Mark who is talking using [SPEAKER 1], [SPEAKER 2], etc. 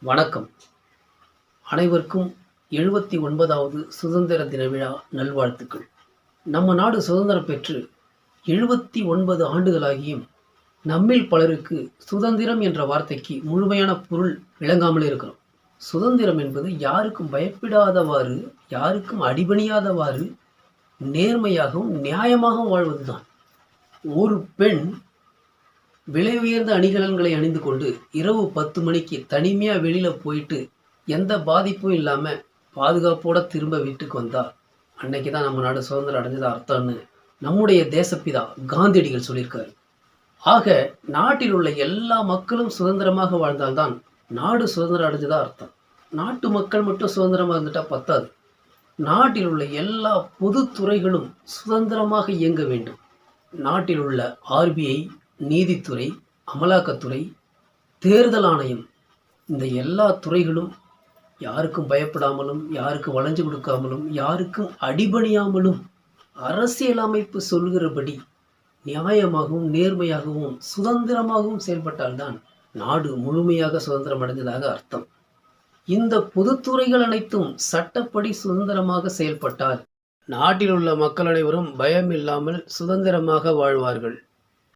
[SPEAKER 1] வணக்கம். அனைவருக்கும் 79வது சுதந்திர தின விழா நல்வாழ்த்துக்கள். நம்ம நாடு சுதந்திரம் பெற்று 79 ஆண்டுகளாகியும் நம்மில் பலருக்கு சுதந்திரம் என்ற வார்த்தைக்கு முழுமையான பொருள் விளங்காமல் இருக்கிறோம். சுதந்திரம் என்பது யாருக்கும் பயப்படாதவாறு, யாருக்கும் அடிபணியாதவாறு, நேர்மையாகவும் நியாயமாகவும் வாழ்வதுதான். ஒரு பெண் விலை உயர்ந்த அணிகலன்களை அணிந்து கொண்டு இரவு 10 மணிக்கு தனிமையா வெளியில போயிட்டு எந்த பாதிப்பும் இல்லாம பாதுகாப்போட திரும்ப வீட்டுக்கு வந்தா அன்னைக்கு தான் நம்ம நாடு சுதந்திரம் அடைஞ்சதா அர்த்தம்னு நம்முடைய தேசப்பிதா காந்தியடிகள் சொல்லியிருக்காரு. ஆக நாட்டில் உள்ள எல்லா மக்களும் சுதந்திரமாக வாழ்ந்தால்தான் நாடு சுதந்திரம் அடைஞ்சதா அர்த்தம். நாட்டு மக்கள் மட்டும் சுதந்திரமா இருந்துட்டா பத்தாது. நாட்டில் உள்ள எல்லா பொது துறைகளும் சுதந்திரமாக இயங்க வேண்டும். நாட்டில் உள்ள ஆர்பிஐ, நீதித்துறை, அமலாக்கத்துறை, தேர்தல் ஆணையம், இந்த எல்லா துறைகளும் யாருக்கும் பயப்படாமலும், யாருக்கும் வளைஞ்சு கொடுக்காமலும், யாருக்கும் அடிபணியாமலும் அரசியல் அமைப்பு சொல்கிறபடி நியாயமாகவும் நேர்மையாகவும் சுதந்திரமாகவும் செயல்பட்டால்தான் நாடு முழுமையாக சுதந்திரம் அடைந்ததாக அர்த்தம். இந்த பொதுத்துறைகள் அனைத்தும் சட்டப்படி சுதந்திரமாக செயல்பட்டால் நாட்டில் உள்ள மக்கள் அனைவரும் பயம் இல்லாமல் சுதந்திரமாக வாழ்வார்கள்.